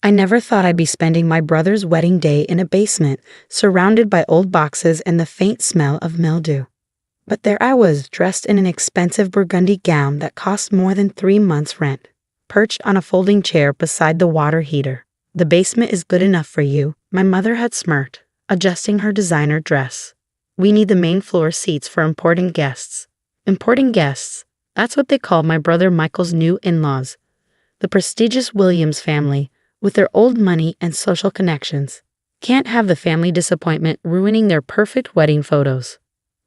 I never thought I'd be spending my brother's wedding day in a basement, surrounded by old boxes and the faint smell of mildew. But there I was, dressed in an expensive burgundy gown that cost more than 3 months' rent, perched on a folding chair beside the water heater. "The basement is good enough for you," my mother had smirked, adjusting her designer dress. "We need the main floor seats for important guests." Important guests, that's what they called my brother Michael's new in-laws, the prestigious Williams family, with their old money and social connections. Can't have the family disappointment ruining their perfect wedding photos.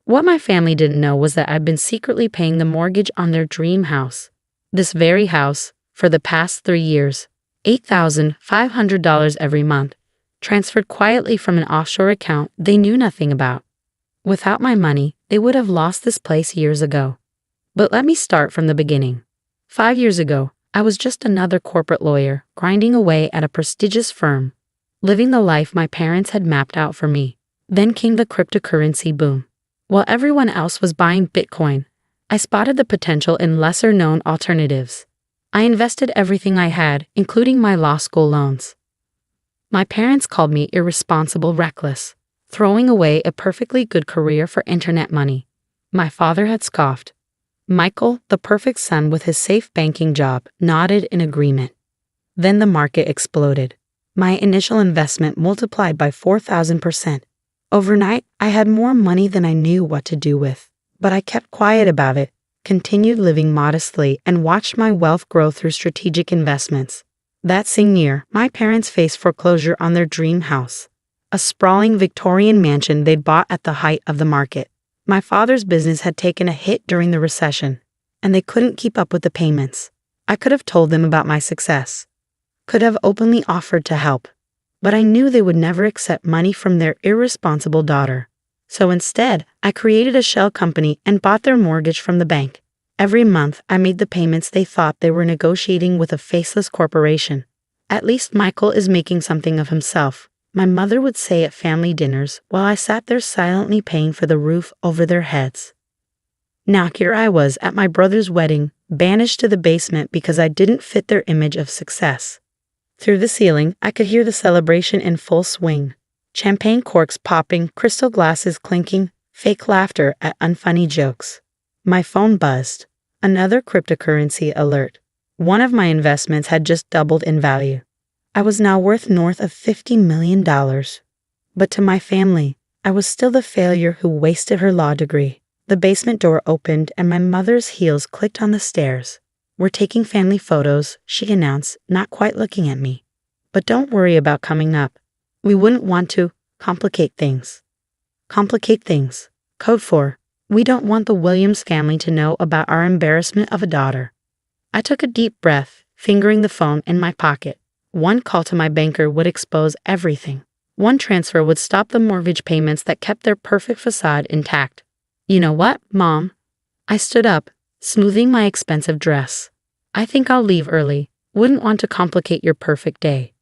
What my family didn't know was that I'd been secretly paying the mortgage on their dream house. This very house, for the past 3 years, $8,500 every month, transferred quietly from an offshore account they knew nothing about. Without my money, they would have lost this place years ago. But let me start from the beginning. 5 years ago, I was just another corporate lawyer, grinding away at a prestigious firm, living the life my parents had mapped out for me. Then came the cryptocurrency boom. While everyone else was buying Bitcoin, I spotted the potential in lesser-known alternatives. I invested everything I had, including my law school loans. My parents called me irresponsible, reckless, throwing away a perfectly good career for internet money. My father had scoffed. Michael, the perfect son with his safe banking job, nodded in agreement. Then the market exploded. My initial investment multiplied by 4,000%. Overnight, I had more money than I knew what to do with. But I kept quiet about it, continued living modestly, and watched my wealth grow through strategic investments. That same year, my parents faced foreclosure on their dream house, a sprawling Victorian mansion they'd bought at the height of the market. My father's business had taken a hit during the recession, and they couldn't keep up with the payments. I could have told them about my success, could have openly offered to help, but I knew they would never accept money from their irresponsible daughter. So instead, I created a shell company and bought their mortgage from the bank. Every month, I made the payments they thought they were negotiating with a faceless corporation. "At least Michael is making something of himself," my mother would say at family dinners while I sat there silently paying for the roof over their heads. Now here I was at my brother's wedding, banished to the basement because I didn't fit their image of success. Through the ceiling, I could hear the celebration in full swing. Champagne corks popping, crystal glasses clinking, fake laughter at unfunny jokes. My phone buzzed. Another cryptocurrency alert. One of my investments had just doubled in value. I was now worth north of $50 million. But to my family, I was still the failure who wasted her law degree. The basement door opened and my mother's heels clicked on the stairs. "We're taking family photos," she announced, not quite looking at me. "But don't worry about coming up. We wouldn't want to complicate things." Complicate things. Code for, we don't want the Williams family to know about our embarrassment of a daughter. I took a deep breath, fingering the phone in my pocket. One call to my banker would expose everything. One transfer would stop the mortgage payments that kept their perfect facade intact. "You know what, Mom?" I stood up, smoothing my expensive dress. "I think I'll leave early. Wouldn't want to complicate your perfect day."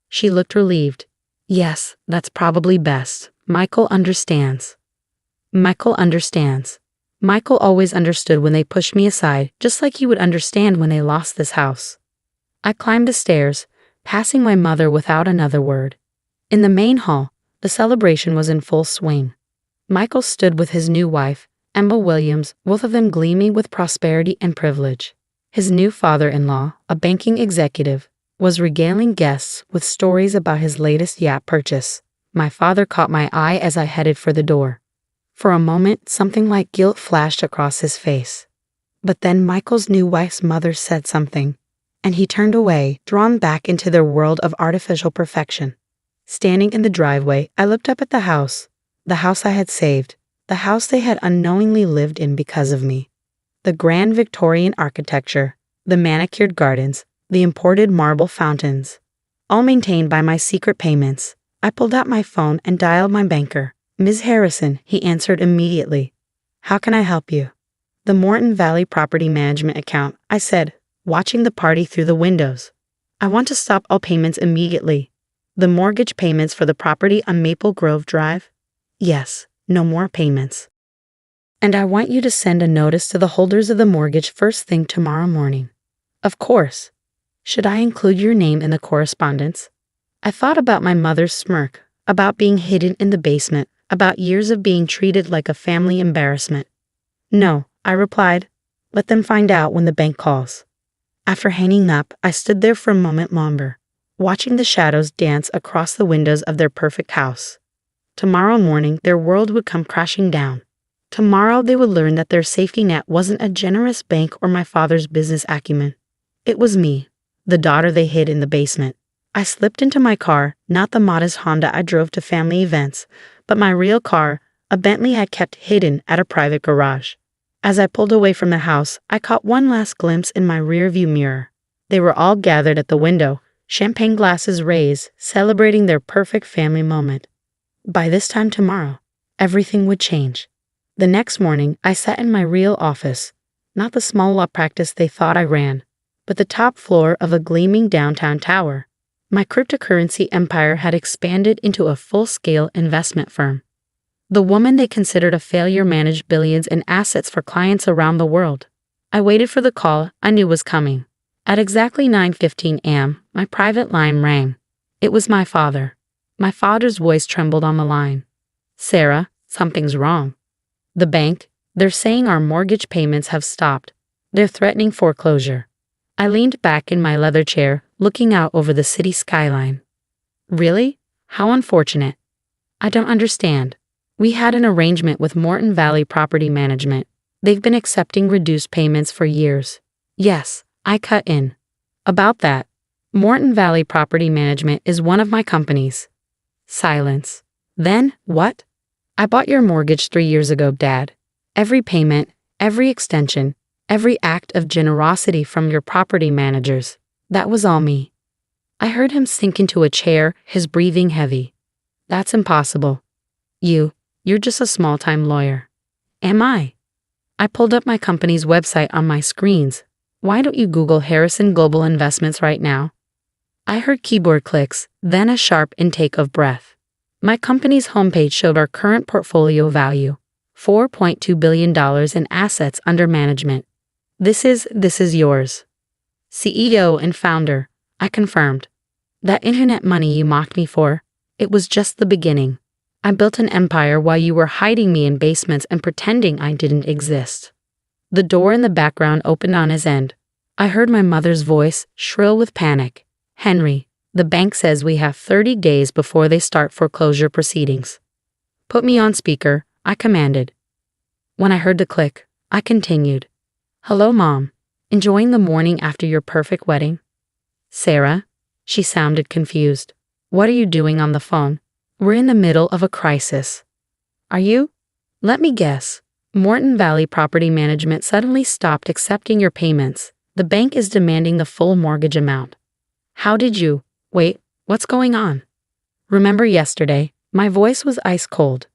She looked relieved. "Yes, that's probably best. Michael understands." Michael understands. Michael always understood when they pushed me aside, just like he would understand when they lost this house. I climbed the stairs, passing my mother without another word. In the main hall, the celebration was in full swing. Michael stood with his new wife, Emma Williams, both of them gleaming with prosperity and privilege. His new father-in-law, a banking executive, was regaling guests with stories about his latest yacht purchase. My father caught my eye as I headed for the door. For a moment, something like guilt flashed across his face. But then Michael's new wife's mother said something, and he turned away, drawn back into their world of artificial perfection. Standing in the driveway, I looked up at the house I had saved, the house they had unknowingly lived in because of me. The grand Victorian architecture, the manicured gardens, the imported marble fountains, all maintained by my secret payments. I pulled out my phone and dialed my banker. "Ms. Harrison," he answered immediately. "How can I help you?" "The Morton Valley Property Management account," I said, watching the party through the windows. "I want to stop all payments immediately." "The mortgage payments for the property on Maple Grove Drive?" "Yes, no more payments. And I want you to send a notice to the holders of the mortgage first thing tomorrow morning." "Of course." Should I include your name in the correspondence? I thought about my mother's smirk, about being hidden in the basement, about years of being treated like a family embarrassment. No, I replied. Let them find out when the bank calls. After hanging up, I stood there for a moment longer, watching the shadows dance across the windows of their perfect house. Tomorrow morning, their world would come crashing down. Tomorrow, they would learn that their safety net wasn't a generous bank or my father's business acumen. It was me, the daughter they hid in the basement. I slipped into my car, not the modest Honda I drove to family events, but my real car, a Bentley I kept hidden at a private garage. As I pulled away from the house, I caught one last glimpse in my rearview mirror. They were all gathered at the window, champagne glasses raised, celebrating their perfect family moment. By this time tomorrow, everything would change. The next morning, I sat in my real office, not the small law practice they thought I ran, but the top floor of a gleaming downtown tower. My cryptocurrency empire had expanded into a full-scale investment firm. The woman they considered a failure managed billions in assets for clients around the world. I waited for the call I knew was coming. At exactly 9:15 a.m., my private line rang. It was my father. My father's voice trembled on the line. Sarah, something's wrong. The bank, they're saying our mortgage payments have stopped. They're threatening foreclosure. I leaned back in my leather chair, looking out over the city skyline. Really? How unfortunate. I don't understand. We had an arrangement with Morton Valley Property Management. They've been accepting reduced payments for years. Yes, I cut in. About that, Morton Valley Property Management is one of my companies. Silence. Then, what? I bought your mortgage 3 years ago, Dad. Every payment, every extension, every act of generosity from your property managers. That was all me. I heard him sink into a chair, his breathing heavy. That's impossible. You're just a small-time lawyer. Am I? I pulled up my company's website on my screens. Why don't you Google Harrison Global Investments right now? I heard keyboard clicks, then a sharp intake of breath. My company's homepage showed our current portfolio value, $4.2 billion in assets under management. This is yours. CEO and founder, I confirmed. That internet money you mocked me for, it was just the beginning. I built an empire while you were hiding me in basements and pretending I didn't exist. The door in the background opened on his end. I heard my mother's voice, shrill with panic. Henry, the bank says we have 30 days before they start foreclosure proceedings. Put me on speaker, I commanded. When I heard the click, I continued. Hello, Mom. Enjoying the morning after your perfect wedding? Sarah? She sounded confused. What are you doing on the phone? We're in the middle of a crisis. Are you? Let me guess. Morton Valley Property Management suddenly stopped accepting your payments. The bank is demanding the full mortgage amount. How did you? Wait, what's going on? Remember yesterday, my voice was ice cold.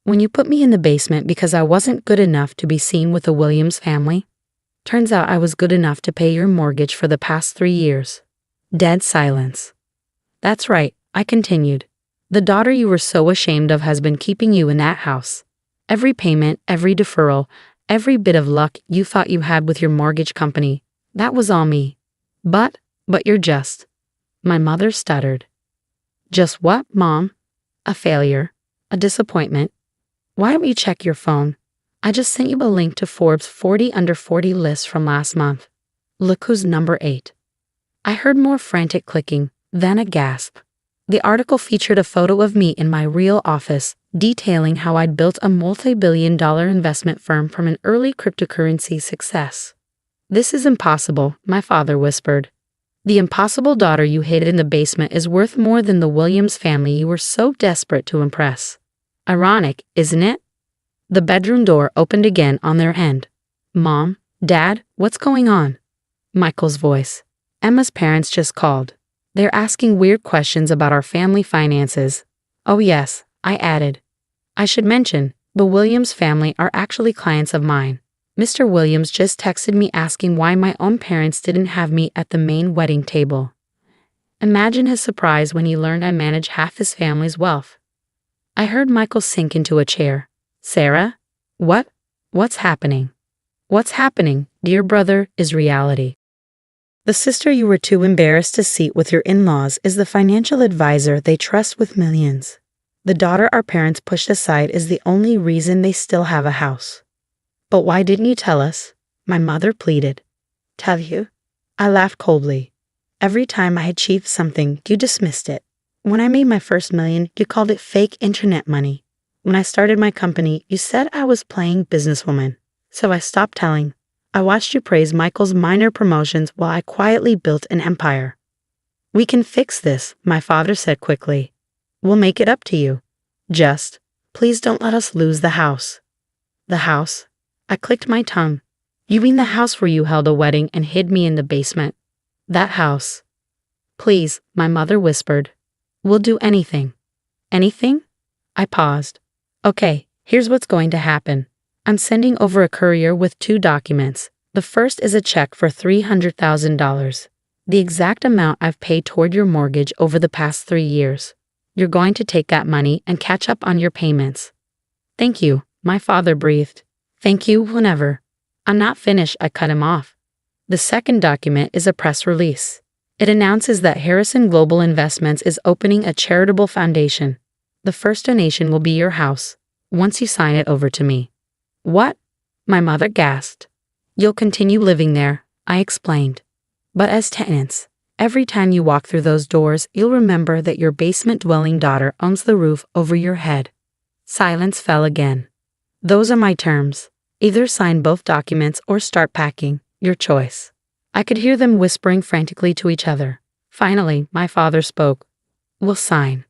When you put me in the basement because I wasn't good enough to be seen with the Williams family? Turns out I was good enough to pay your mortgage for the past 3 years. Dead silence. That's right, I continued. The daughter you were so ashamed of has been keeping you in that house. Every payment, every deferral, every bit of luck you thought you had with your mortgage company, that was all me. But you're just. My mother stuttered. Just what, Mom? A failure. A disappointment. Why don't you check your phone? I just sent you a link to Forbes' 40 Under 40 list from last month. Look who's number 8. I heard more frantic clicking, then a gasp. The article featured a photo of me in my real office, detailing how I'd built a multi-billion-dollar investment firm from an early cryptocurrency success. This is impossible, my father whispered. The impossible daughter you hid in the basement is worth more than the Williams family you were so desperate to impress. Ironic, isn't it? The bedroom door opened again on their end. Mom, Dad, what's going on? Michael's voice. Emma's parents just called. They're asking weird questions about our family finances. Oh yes, I added. I should mention, the Williams family are actually clients of mine. Mr. Williams just texted me asking why my own parents didn't have me at the main wedding table. Imagine his surprise when he learned I manage half his family's wealth. I heard Michael sink into a chair. Sarah? What's happening? What's happening, dear brother, is reality. The sister you were too embarrassed to seat with your in-laws is the financial advisor they trust with millions. The daughter our parents pushed aside is the only reason they still have a house. But why didn't you tell us? My mother pleaded. Tell you? I laughed coldly. Every time I achieved something, you dismissed it. When I made my first million, you called it fake internet money. When I started my company, you said I was playing businesswoman. So I stopped telling. I watched you praise Michael's minor promotions while I quietly built an empire. We can fix this, my father said quickly. We'll make it up to you. Just, please don't let us lose the house. The house? I clicked my tongue. You mean the house where you held a wedding and hid me in the basement? That house. Please, my mother whispered. We'll do anything. Anything? I paused. Okay, here's what's going to happen. I'm sending over a courier with 2 documents. The first is a check for $300,000, the exact amount I've paid toward your mortgage over the past 3 years. You're going to take that money and catch up on your payments. Thank you, my father breathed. Thank you whenever. I'm not finished, I cut him off. The second document is a press release. It announces that Harrison Global Investments is opening a charitable foundation. The first donation will be your house, once you sign it over to me. What? My mother gasped. You'll continue living there, I explained. But as tenants, every time you walk through those doors, you'll remember that your basement-dwelling daughter owns the roof over your head. Silence fell again. Those are my terms. Either sign both documents or start packing, your choice. I could hear them whispering frantically to each other. Finally, my father spoke. We'll sign.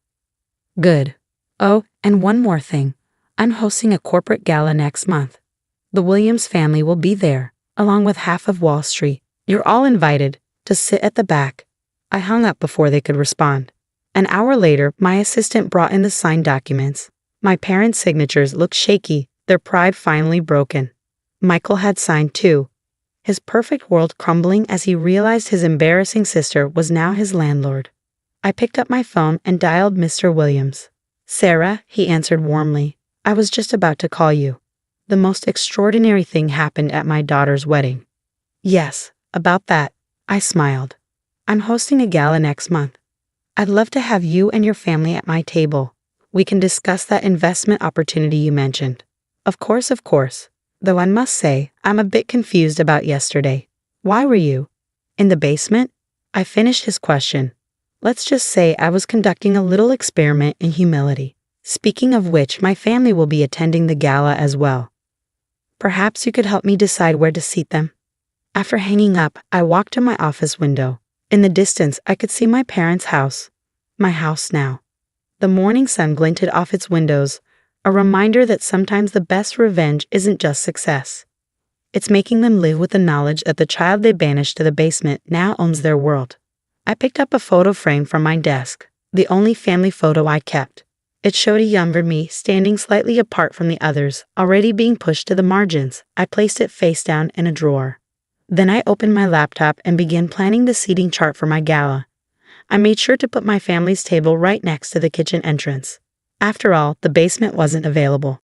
Good. Oh, and one more thing. I'm hosting a corporate gala next month. The Williams family will be there, along with half of Wall Street. You're all invited to sit at the back. I hung up before they could respond. An hour later, my assistant brought in the signed documents. My parents' signatures looked shaky, their pride finally broken. Michael had signed too, his perfect world crumbling as he realized his embarrassing sister was now his landlord. I picked up my phone and dialed Mr. Williams. Sarah, he answered warmly. I was just about to call you. The most extraordinary thing happened at my daughter's wedding. Yes, about that, I smiled. I'm hosting a gala next month. I'd love to have you and your family at my table. We can discuss that investment opportunity you mentioned. Of course, though I must say, I'm a bit confused about yesterday. Why were you in the basement? I finished his question. Let's just say I was conducting a little experiment in humility. Speaking of which, my family will be attending the gala as well. Perhaps you could help me decide where to seat them. After hanging up, I walked to my office window. In the distance, I could see my parents' house. My house now. The morning sun glinted off its windows, a reminder that sometimes the best revenge isn't just success. It's making them live with the knowledge that the child they banished to the basement now owns their world. I picked up a photo frame from my desk, the only family photo I kept. It showed a younger me standing slightly apart from the others, already being pushed to the margins. I placed it face down in a drawer. Then I opened my laptop and began planning the seating chart for my gala. I made sure to put my family's table right next to the kitchen entrance. After all, the basement wasn't available.